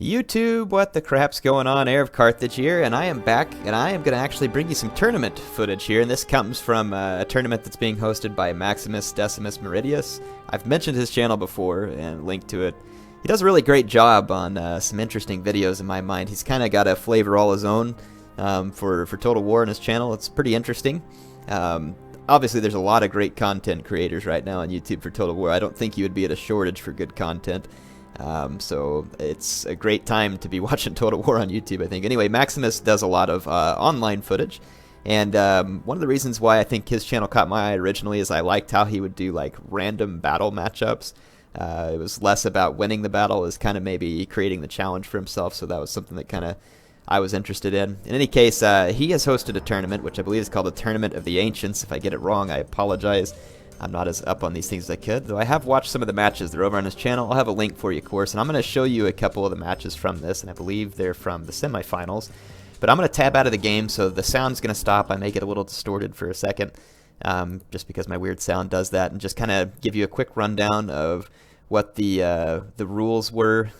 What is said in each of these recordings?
YouTube, what the crap's going on? HeirofCarthage here, and I am back, and I am going to actually bring you some tournament footage here, and this comes from a tournament that's being hosted by Maximus Meridius. I've mentioned his channel before and linked to it. He does a really great job on some interesting videos in my mind. He's kind of got a flavor all his own for Total War on his channel. It's pretty interesting. Obviously, there's a lot of great content creators right now on YouTube for Total War. I don't think you would be at a shortage for good content. So it's a great time to be watching Total War on YouTube, I think. Anyway, Maximus does a lot of online footage, and one of the reasons why I think his channel caught my eye originally is I liked how he would do like random battle matchups. It was less about winning the battle, it was kind of maybe creating the challenge for himself, so that was something that kind of I was interested in. In any case, he has hosted a tournament, which I believe is called the Tournament of the Ancients. If I get it wrong, I apologize. I'm not as up on these things as I could, though I have watched some of the matches. They're over on his channel. I'll have a link for you, of course, and I'm going to show you a couple of the matches from this, and I believe they're from the semifinals. But I'm going to tab out of the game, so the sound's going to stop. I may get a little distorted for a second, just because my weird sound does that, and just kind of give you a quick rundown of what the rules were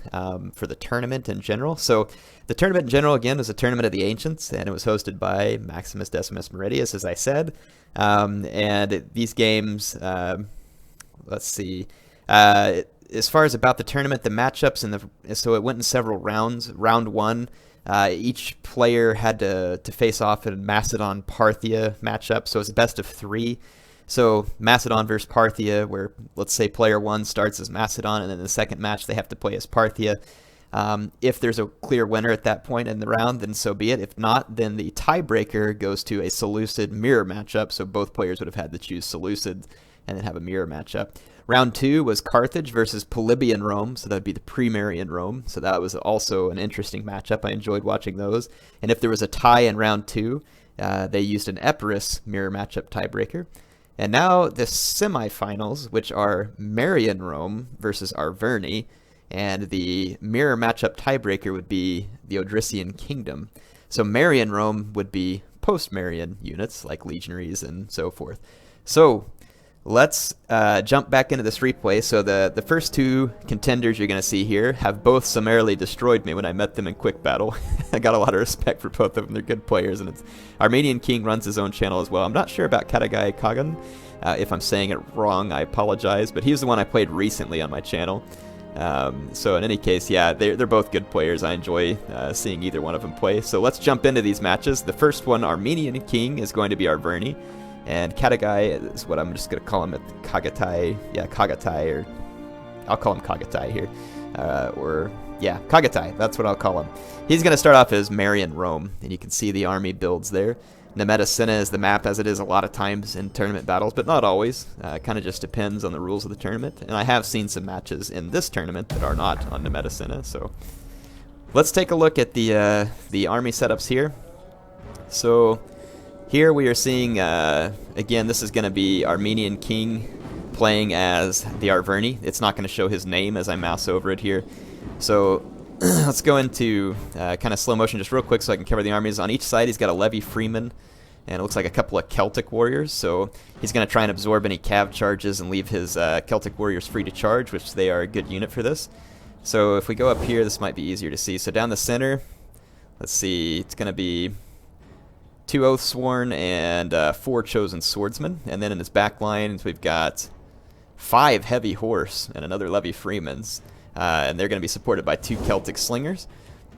for the tournament in general. So the tournament in general, again, was a Tournament of the Ancients, and it was hosted by Maximus Meridius, as I said. And these games, let's see, as far as about the tournament, the matchups, so it went in several rounds. Round one, each player had to face off in Macedon Parthia matchup, so it's a best of three. So Macedon versus Parthia, where let's say player one starts as Macedon, and then in the second match they have to play as Parthia. If there's a clear winner at that point in the round, then so be it. If not, then the tiebreaker goes to a Seleucid mirror matchup, so both players would have had to choose Seleucid and then have a mirror matchup. Round two was Carthage versus Polybian Rome, so that would be the Primarian Rome, so that was also an interesting matchup. I enjoyed watching those. And if there was a tie in round two, they used an Epirus mirror matchup tiebreaker. And now the semifinals, which are Marian Rome versus Arverni, and the mirror matchup tiebreaker would be the Odrysian Kingdom. So Marian Rome would be post-Marian units, like legionaries and so forth. So let's jump back into this replay. So the first two contenders you're going to see here have both summarily destroyed me when I met them in quick battle. I got a lot of respect for both of them. They're good players, and it's Armenian King runs his own channel as well. I'm not sure about Chagatay Kagan. If I'm saying it wrong, I apologize, but he was the one I played recently on my channel. So in any case, yeah, they're both good players. I enjoy seeing either one of them play. So let's jump into these matches. The first one, Armenian King, is going to be Arverni, and Chagatay is what I'm just going to call him at Chagatay. Yeah, Chagatay, or I'll call him Chagatay here. Yeah, Chagatay, that's what I'll call him. He's going to start off as Marian Rome, and you can see the army builds there. Nemeta Sina is the map, as it is a lot of times in tournament battles, but not always. It kind of just depends on the rules of the tournament. And I have seen some matches in this tournament that are not on Nemeta Sina. So let's take a look at the army setups here. So here we are seeing, again, this is going to be Armenian King playing as the Arverni. It's not going to show his name as I mouse over it here. So let's go into kind of slow motion just real quick so I can cover the armies. On each side he's got a Levy Freeman, and it looks like a couple of Celtic warriors, so he's going to try and absorb any cav charges and leave his Celtic warriors free to charge, which they are a good unit for this. So if we go up here, this might be easier to see. So down the center, let's see, it's going to be 2 Oathsworn and 4 Chosen Swordsmen, and then in his back lines we've got 5 Heavy Horse and another Levy Freemans. And they're going to be supported by 2 Celtic Slingers.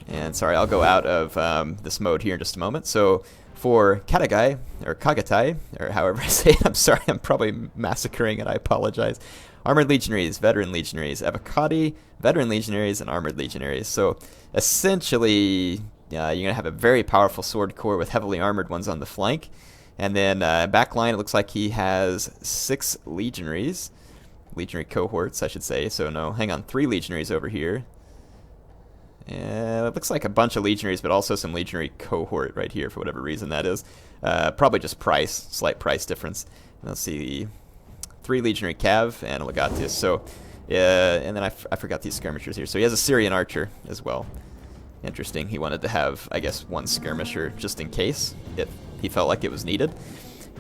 And sorry, I'll go out of this mode here in just a moment. So for Chagatay, or Chagatay, or however I say it, I'm sorry, I'm probably massacring it, I apologize. Armored Legionaries, Veteran Legionaries, Avocati, Veteran Legionaries, and Armored Legionaries. So essentially, you're going to have a very powerful sword corps with heavily armored ones on the flank. And then back line, it looks like he has 6 Legionaries. Legionary cohorts, I should say. So no, hang on, 3 legionaries over here. And it looks like a bunch of legionaries, but also some legionary cohort right here for whatever reason that is. Probably just price, slight price difference. And let's see, 3 legionary cav and a legatius. So, and then I forgot these skirmishers here. So he has a Syrian archer as well. Interesting. He wanted to have, I guess, 1 skirmisher just in case if he felt like it was needed.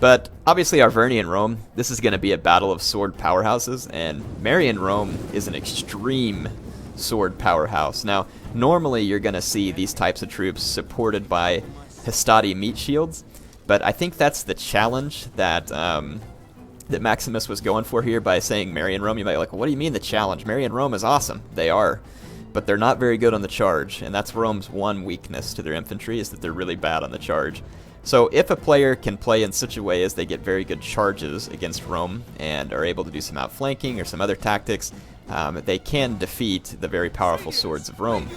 But obviously Arverni and Rome, this is going to be a battle of sword powerhouses, and Marian Rome is an extreme sword powerhouse. Now, normally you're going to see these types of troops supported by Hastati meat shields, but I think that's the challenge that that Maximus was going for here by saying Marian Rome. You might be like, what do you mean the challenge? Marian Rome is awesome. They are. But they're not very good on the charge, and that's Rome's one weakness to their infantry, is that they're really bad on the charge. So if a player can play in such a way as they get very good charges against Rome and are able to do some outflanking or some other tactics, they can defeat the very powerful swords of Rome.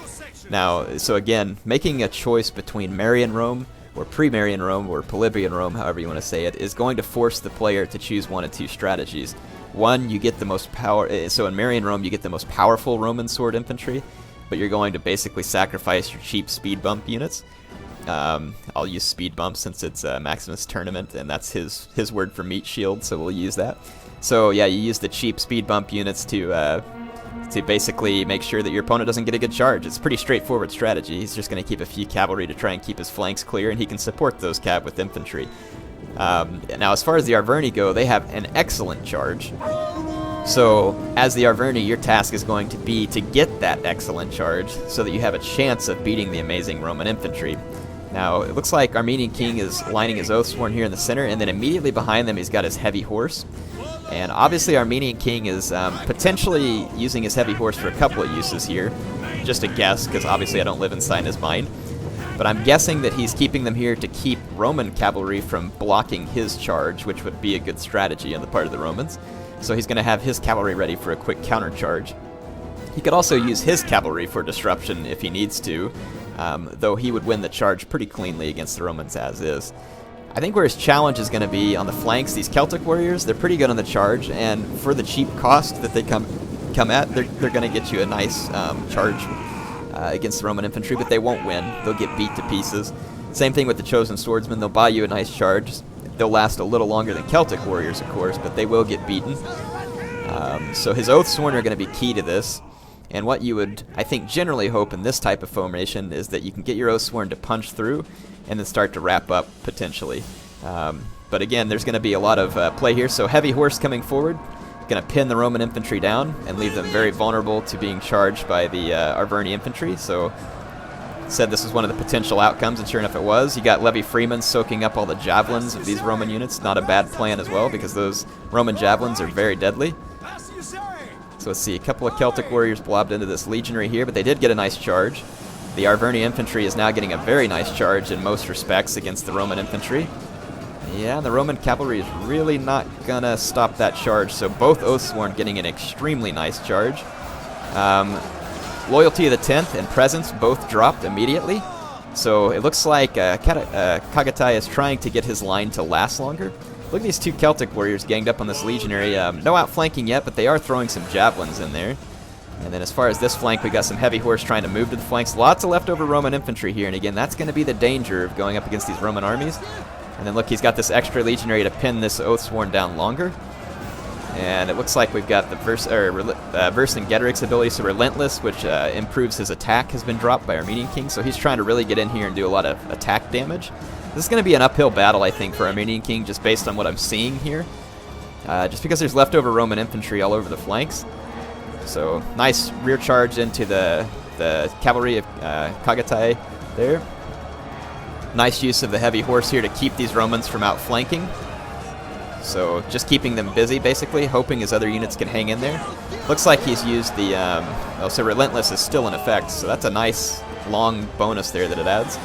Now, so again, making a choice between Marian Rome or pre-Marian Rome or Polybian Rome, however you want to say it, is going to force the player to choose one of two strategies. One, you get the most power, so in Marian Rome you get the most powerful Roman sword infantry, but you're going to basically sacrifice your cheap speed bump units. I'll use speed bump since it's a Maximus tournament, and that's his word for meat shield, so we'll use that. So yeah, you use the cheap speed bump units to basically make sure that your opponent doesn't get a good charge. It's a pretty straightforward strategy. He's just going to keep a few cavalry to try and keep his flanks clear, and he can support those cav with infantry. Now, as far as the Arverni go, they have an excellent charge. So, as the Arverni, your task is going to be to get that excellent charge so that you have a chance of beating the amazing Roman infantry. Now, it looks like Armenian King is lining his Oathsworn here in the center, and then immediately behind them he's got his heavy horse. And obviously Armenian King is potentially using his heavy horse for a couple of uses here. Just a guess, because obviously I don't live inside his mind. But I'm guessing that he's keeping them here to keep Roman cavalry from blocking his charge, which would be a good strategy on the part of the Romans. So he's going to have his cavalry ready for a quick counter charge. He could also use his cavalry for disruption if he needs to, though he would win the charge pretty cleanly against the Romans as is. I think where his challenge is going to be on the flanks. These Celtic warriors, they're pretty good on the charge, and for the cheap cost that they come at, they're going to get you a nice charge against the Roman infantry, but they won't win. They'll get beat to pieces. Same thing with the Chosen Swordsmen. They'll buy you a nice charge. They'll last a little longer than Celtic warriors, of course, but they will get beaten. So his Oathsworn are going to be key to this. And what you would, I think, generally hope in this type of formation is that you can get your Oathsworn to punch through and then start to wrap up, potentially. But again, there's going to be a lot of play here. So heavy horse coming forward, going to pin the Roman infantry down and leave them very vulnerable to being charged by the Arverni infantry. So said this was one of the potential outcomes, and sure enough it was. You got Levi Freeman soaking up all the javelins of these Roman units. Not a bad plan as well, because those Roman javelins are very deadly. So let's see, a couple of Celtic warriors blobbed into this legionary here, but they did get a nice charge. The Arverni infantry is now getting a very nice charge in most respects against the Roman infantry. Yeah, the Roman cavalry is really not gonna stop that charge, so both Oathsworn getting an extremely nice charge. Loyalty of the 10th and Presence both dropped immediately, so it looks like Chagatay is trying to get his line to last longer. Look at these two Celtic warriors ganged up on this legionary. No outflanking yet, but they are throwing some javelins in there. And then as far as this flank, we got some heavy horse trying to move to the flanks. Lots of leftover Roman infantry here, and again, that's going to be the danger of going up against these Roman armies. And then look, he's got this extra legionary to pin this Oathsworn down longer. And it looks like we've got the Vercingetorix's ability, so Relentless, which improves his attack, has been dropped by Armenian King. So he's trying to really get in here and do a lot of attack damage. This is going to be an uphill battle, I think, for Armenian King, just based on what I'm seeing here. Just because there's leftover Roman infantry all over the flanks. So nice rear charge into the cavalry of Chagatay there. Nice use of the heavy horse here to keep these Romans from outflanking. So just keeping them busy, basically, hoping his other units can hang in there. Looks like he's used the... so Relentless is still in effect, so that's a nice long bonus there that it adds.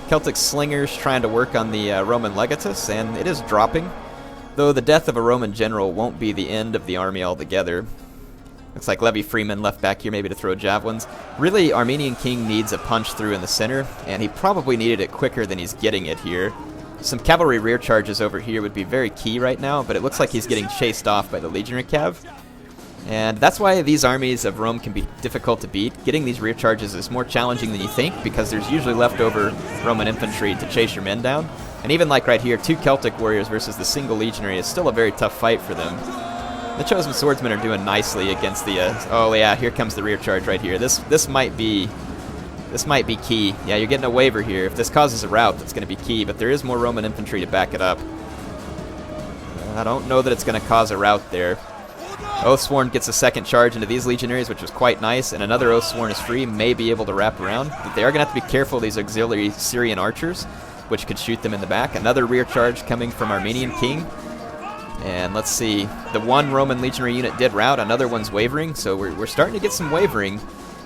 Celtic slingers trying to work on the Roman legatus, and it is dropping. Though the death of a Roman general won't be the end of the army altogether. Looks like Levi Freeman left back here maybe to throw javelins. Really, Armenian King needs a punch through in the center, and he probably needed it quicker than he's getting it here. Some cavalry rear charges over here would be very key right now, but it looks like he's getting chased off by the legionary cav. And that's why these armies of Rome can be difficult to beat. Getting these rear charges is more challenging than you think, because there's usually leftover Roman infantry to chase your men down. And even like right here, two Celtic warriors versus the single legionary is still a very tough fight for them. The Chosen Swordsmen are doing nicely against the... oh yeah, here comes the rear charge right here. This might be key. Yeah, you're getting a waiver here. If this causes a rout, that's going to be key, but there is more Roman infantry to back it up. I don't know that it's going to cause a rout there. Oathsworn gets a second charge into these legionaries, which was quite nice, and another Oathsworn is free, may be able to wrap around. But they are going to have to be careful of these auxiliary Syrian archers, which could shoot them in the back. Another rear charge coming from Armenian King. And let's see, the one Roman legionary unit did rout, another one's wavering, so we're starting to get some wavering.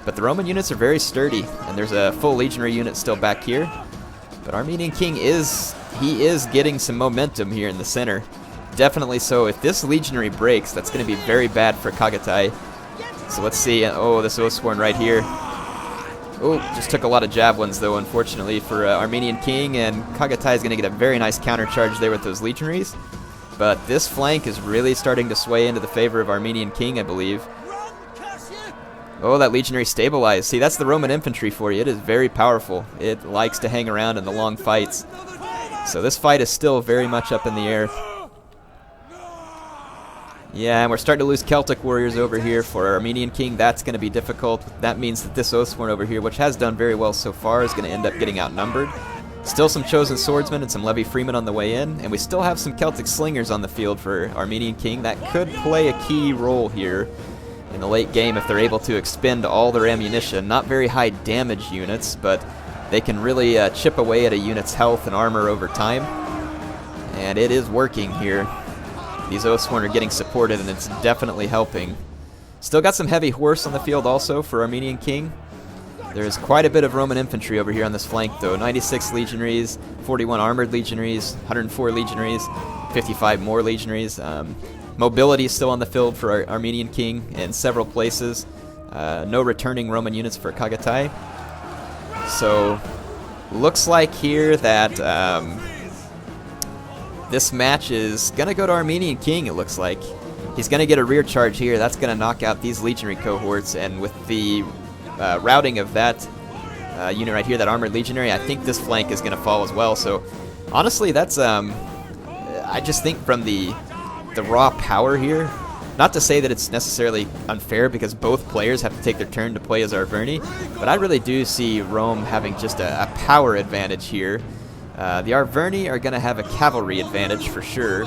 But the Roman units are very sturdy, and there's a full legionary unit still back here. But Armenian King is getting some momentum here in the center. Definitely so. If this legionary breaks, that's going to be very bad for Chagatay. So let's see. Oh, this Oathsworn right here. Oh, just took a lot of javelins, though, unfortunately, for Armenian King. And Chagatay is going to get a very nice counter charge there with those legionaries. But this flank is really starting to sway into the favor of Armenian King, I believe. Oh, that legionary stabilized. See, that's the Roman infantry for you. It is very powerful. It likes to hang around in the long fights. So this fight is still very much up in the air. Yeah, and we're starting to lose Celtic warriors over here for Armenian King. That's going to be difficult. That means that this Oathsworn over here, which has done very well so far, is going to end up getting outnumbered. Still some chosen swordsmen and some levy freemen on the way in, and we still have some Celtic slingers on the field for Armenian King. That could play a key role here in the late game if they're able to expend all their ammunition. Not very high damage units, but they can really chip away at a unit's health and armor over time. And it is working here. These Oathsworn are getting supported, and it's definitely helping. Still got some heavy horse on the field also for Armenian King. There's quite a bit of Roman infantry over here on this flank, though. 96 legionaries, 41 armored legionaries, 104 legionaries, 55 more legionaries. Mobility is still on the field for our Armenian King in several places. No returning Roman units for Chagatay. So, looks like here that this match is going to go to Armenian King, it looks like. He's going to get a rear charge here. That's going to knock out these legionary cohorts, and with the routing of that unit right here, that armored legionary, I think this flank is going to fall as well. So, honestly, that's, I just think from the raw power here, not to say that it's necessarily unfair because both players have to take their turn to play as Arverni, but I really do see Rome having just a power advantage here. The Arverni are going to have a cavalry advantage for sure,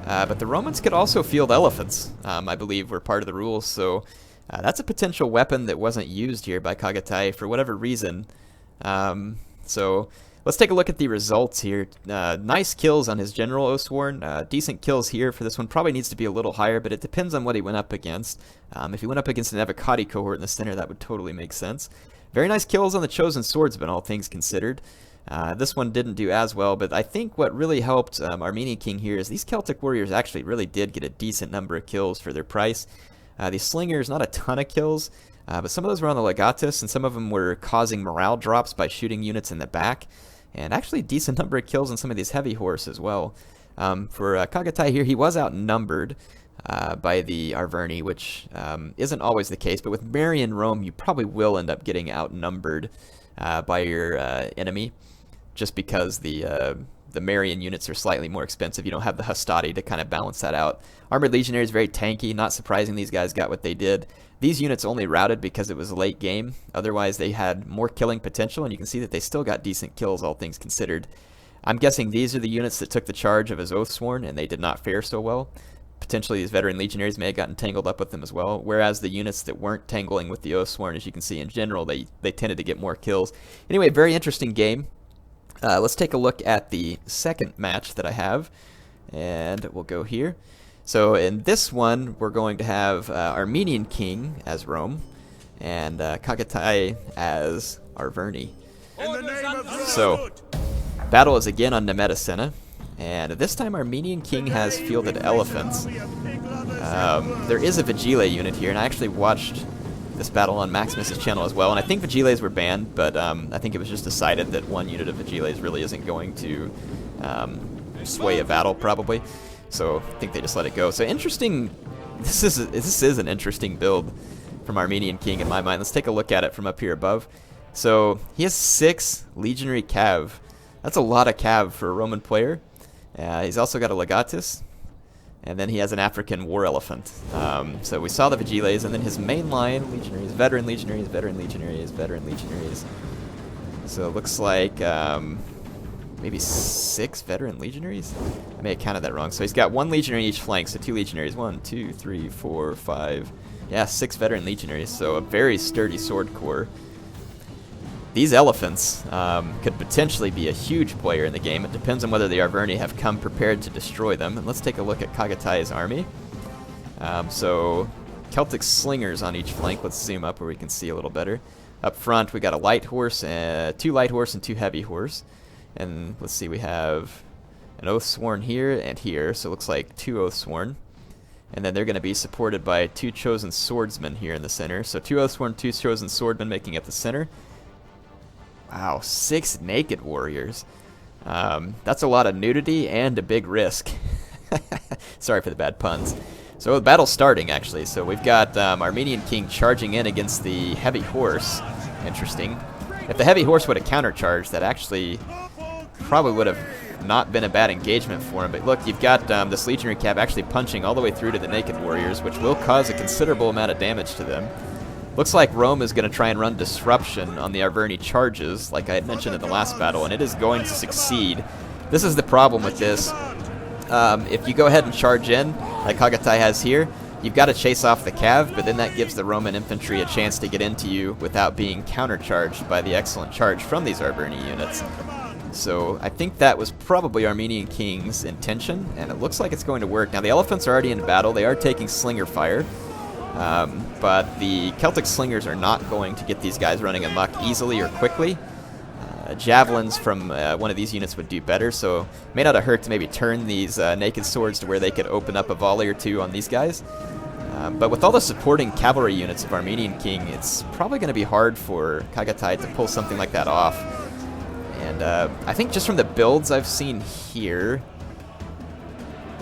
but the Romans could also field elephants, I believe were part of the rules, so that's a potential weapon that wasn't used here by Chagatay for whatever reason. So let's take a look at the results here. Nice kills on his general Oathsworn. Decent kills here for this one. Probably needs to be a little higher, but it depends on what he went up against. If he went up against an Avocati cohort in the center, that would totally make sense. Very nice kills on the chosen swordsman, all things considered. This one didn't do as well, but I think what really helped Armenian King here is these Celtic warriors actually really did get a decent number of kills for their price. These slingers, not a ton of kills, but some of those were on the legatus, and some of them were causing morale drops by shooting units in the back. And actually a decent number of kills on some of these heavy horse as well. For Chagatay here, he was outnumbered by the Arverni, which isn't always the case, but with Marian Rome, you probably will end up getting outnumbered by your enemy, just because the Marian units are slightly more expensive. You don't have the Hastati to kind of balance that out. Armored Legionary is very tanky. Not surprising these guys got what they did. These units only routed because it was a late game. Otherwise, they had more killing potential, and you can see that they still got decent kills, all things considered. I'm guessing these are the units that took the charge of his Oathsworn, and they did not fare so well. Potentially, these veteran legionaries may have gotten tangled up with them as well, whereas the units that weren't tangling with the Oathsworn, as you can see in general, they tended to get more kills. Anyway, very interesting game. Let's take a look at the second match that I have, and we'll go here. So in this one, we're going to have Armenian King as Rome, and Chagatay as Arverni. So, battle is again on Nemeta, and this time Armenian King has fielded elephants. There is a Vigile unit here, and I actually watched this battle on Maximus' channel as well, and I think Vigiles were banned, but I think it was just decided that one unit of Vigiles really isn't going to sway a battle, probably. So I think they just let it go. So interesting. This is an interesting build from Armenian King in my mind. Let's take a look at it from up here above. So he has 6 legionary cav. That's a lot of cav for a Roman player. He's also got a legatus, and then he has an African war elephant. So we saw the Vigiles, and then his main line legionaries, veteran legionaries, veteran legionaries, veteran legionaries. So it looks like maybe 6 veteran legionaries? I may have counted that wrong. So he's got 1 legionary in each flank, so 2 legionaries. 1, 2, 3, 4, 5. Yeah, 6 veteran legionaries, so a very sturdy sword corps. These elephants could potentially be a huge player in the game. It depends on whether the Arverni have come prepared to destroy them. And let's take a look at Chagatay's army. So Celtic slingers on each flank. Let's zoom up where we can see a little better. Up front, we got a light horse, 2 light horse and 2 heavy horse. And let's see, we have an Oathsworn here and here, so it looks like 2 Oathsworn. And then they're going to be supported by 2 chosen swordsmen here in the center. So 2 Oathsworn, 2 chosen swordmen making up the center. Wow, 6 naked warriors. That's a lot of nudity and a big risk. Sorry for the bad puns. So the battle's starting, actually. So we've got Armenian king charging in against the heavy horse. Interesting. If the heavy horse would have countercharged, that actually probably would have not been a bad engagement for him. But look, you've got this legionary cab actually punching all the way through to the naked warriors, which will cause a considerable amount of damage to them. Looks like Rome is going to try and run disruption on the Arverni charges, like I had mentioned in the last battle, and it is going to succeed. This is the problem with this. If you go ahead and charge in, like Chagatay has here, you've got to chase off the cav, but then that gives the Roman infantry a chance to get into you without being countercharged by the excellent charge from these Arverni units. So I think that was probably Armenian king's intention, and it looks like it's going to work. Now the elephants are already in battle. They are taking slinger fire. But the Celtic slingers are not going to get these guys running amok easily or quickly. Javelins from one of these units would do better, so it may not have hurt to maybe turn these naked swords to where they could open up a volley or 2 on these guys. But with all the supporting cavalry units of Armenian king, it's probably going to be hard for Chagatay to pull something like that off. And I think just from the builds I've seen here,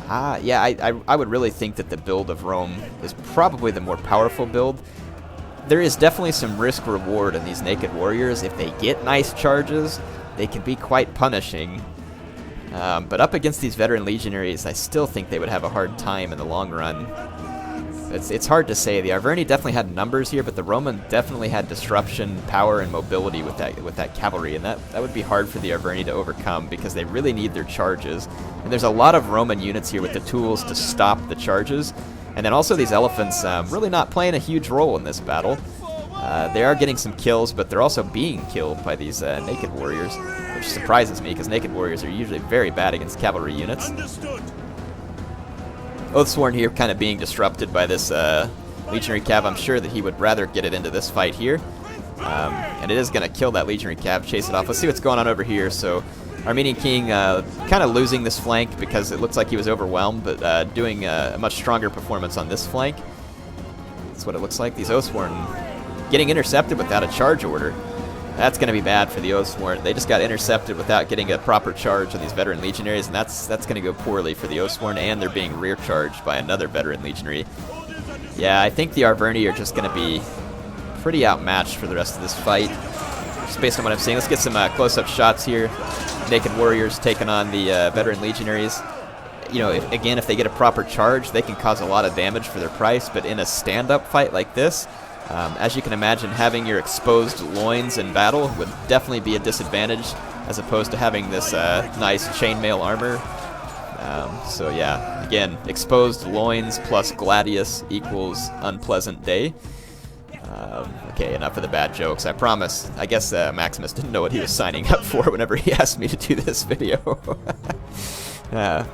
yeah, I would really think that the build of Rome is probably the more powerful build. There is definitely some risk-reward in these naked warriors. If they get nice charges, they can be quite punishing. But up against these veteran legionaries, I still think they would have a hard time in the long run. It's hard to say. The Arverni definitely had numbers here, but the Roman definitely had disruption, power, and mobility with that cavalry, and that would be hard for the Arverni to overcome because they really need their charges. And there's a lot of Roman units here with the tools to stop the charges. And then also these elephants really not playing a huge role in this battle. They are getting some kills, but they're also being killed by these naked warriors, which surprises me because naked warriors are usually very bad against cavalry units. Oathsworn here kind of being disrupted by this legionary cav. I'm sure that he would rather get it into this fight here. And it is going to kill that legionary cav, chase it off. Let's see what's going on over here. So Armenian king kind of losing this flank because it looks like he was overwhelmed, but doing a much stronger performance on this flank. That's what it looks like. These Oathsworn getting intercepted without a charge order. That's going to be bad for the Oathsworn. They just got intercepted without getting a proper charge on these veteran legionaries, and that's going to go poorly for the Oathsworn, and they're being rear charged by another veteran legionary. Yeah, I think the Arverni are just going to be pretty outmatched for the rest of this fight, just based on what I'm seeing. Let's get some close-up shots here. Naked warriors taking on the veteran legionaries. You know, if they get a proper charge, they can cause a lot of damage for their price, but in a stand-up fight like this, as you can imagine, having your exposed loins in battle would definitely be a disadvantage as opposed to having this nice chainmail armor. So yeah, again, exposed loins plus gladius equals unpleasant day. Okay, enough of the bad jokes. I promise. I guess Maximus didn't know what he was signing up for whenever he asked me to do this video.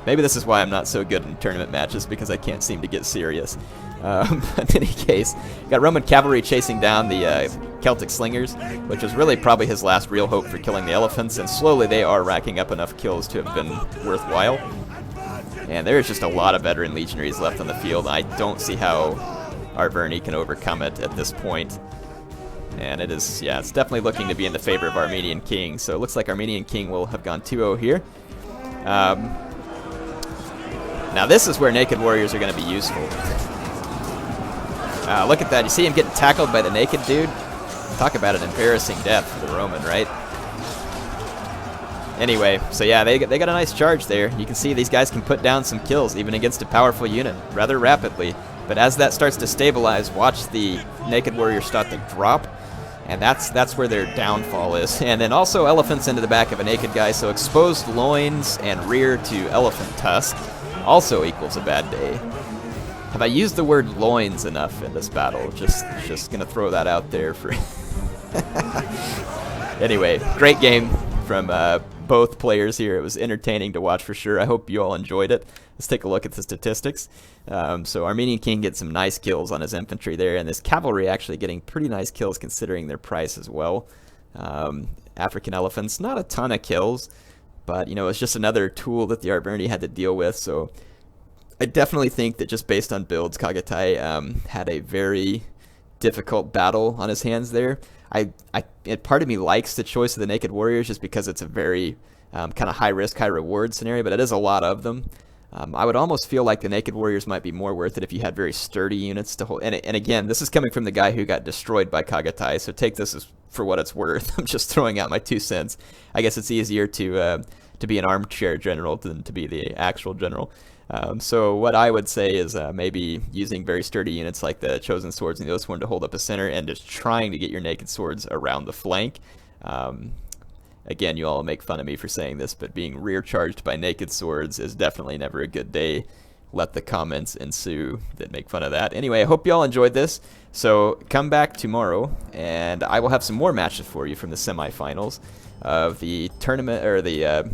Maybe this is why I'm not so good in tournament matches, because I can't seem to get serious. But in any case, got Roman cavalry chasing down the Celtic slingers, which was really probably his last real hope for killing the elephants, and slowly they are racking up enough kills to have been worthwhile. And there's just a lot of veteran legionaries left on the field. I don't see how Arverni can overcome it at this point. And it is, yeah, it's definitely looking to be in the favor of Armenian king. So it looks like Armenian king will have gone 2-0 here. Now this is where naked warriors are going to be useful. Look at that. You see him getting tackled by the naked dude? Talk about an embarrassing death for the Roman, right? Anyway, so yeah, they got a nice charge there. You can see these guys can put down some kills even against a powerful unit rather rapidly. But as that starts to stabilize, watch the naked warriors start to drop. And that's where their downfall is. And then also elephants into the back of a naked guy, so exposed loins and rear to elephant tusk also equals a bad day. Have I used the word loins enough in this battle? Just gonna throw that out there for... Anyway, great game from both players here. It was entertaining to watch for sure. I hope you all enjoyed it. Let's take a look at the statistics. So Armenian King gets some nice kills on his infantry there, and this cavalry actually getting pretty nice kills considering their price as well. African elephants, not a ton of kills, but you know, it's just another tool that the Arverni had to deal with. So I definitely think that just based on builds, Chagatay had a very difficult battle on his hands there. Part of me likes the choice of the Naked Warriors just because it's a very kind of high risk, high reward scenario, but it is a lot of them. I would almost feel like the Naked Warriors might be more worth it if you had very sturdy units to hold. And again, this is coming from the guy who got destroyed by Chagatay, so take this as for what it's worth. I'm just throwing out my 2 cents. I guess it's easier to be an armchair general than to be the actual general. So what I would say is maybe using very sturdy units like the Chosen Swords and the Oathsworn to hold up a center and just trying to get your Naked Swords around the flank. Again, you all make fun of me for saying this, but being rear charged by Naked Swords is definitely never a good day. Let the comments ensue that make fun of that. Anyway, I hope you all enjoyed this. So come back tomorrow, and I will have some more matches for you from the semifinals of the tournament, or the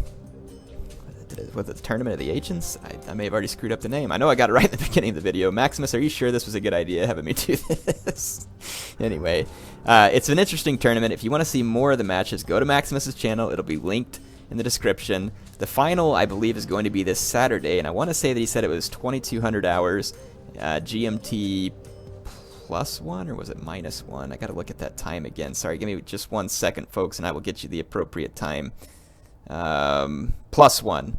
was it the Tournament of the Ancients? I may have already screwed up the name. I know I got it right in the beginning of the video. Maximus, are you sure this was a good idea, having me do this? Anyway, it's an interesting tournament. If you want to see more of the matches, go to Maximus's channel. It'll be linked in the description. The final, I believe, is going to be this Saturday, and I want to say that he said it was 2,200 hours, GMT +1, or was it -1? I got to look at that time again. Sorry, give me just 1 second, folks, and I will get you the appropriate time. +1.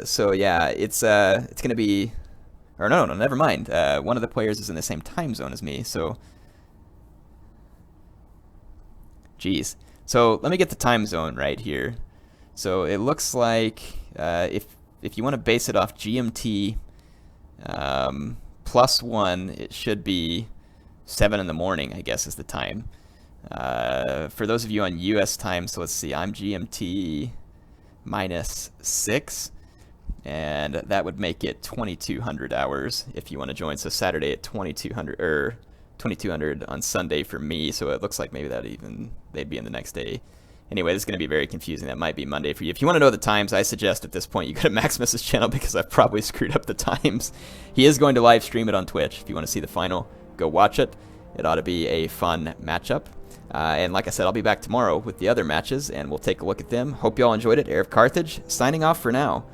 So yeah, it's gonna be, or no, never mind. One of the players is in the same time zone as me, so geez. So let me get the time zone right here. So it looks like if you want to base it off GMT +1, it should be 7 in the morning, I guess, is the time. For those of you on US time, so let's see, I'm GMT -6, and that would make it 2,200 hours if you want to join. So Saturday at 2,200, or 2,200 on Sunday for me, so it looks like maybe they'd be in the next day. Anyway, this is going to be very confusing. That might be Monday for you. If you want to know the times, I suggest at this point you go to Maximus's channel because I've probably screwed up the times. He is going to live stream it on Twitch. If you want to see the final, go watch it. It ought to be a fun matchup. And like I said, I'll be back tomorrow with the other matches, and we'll take a look at them. Hope you all enjoyed it. HeirofCarthage, signing off for now.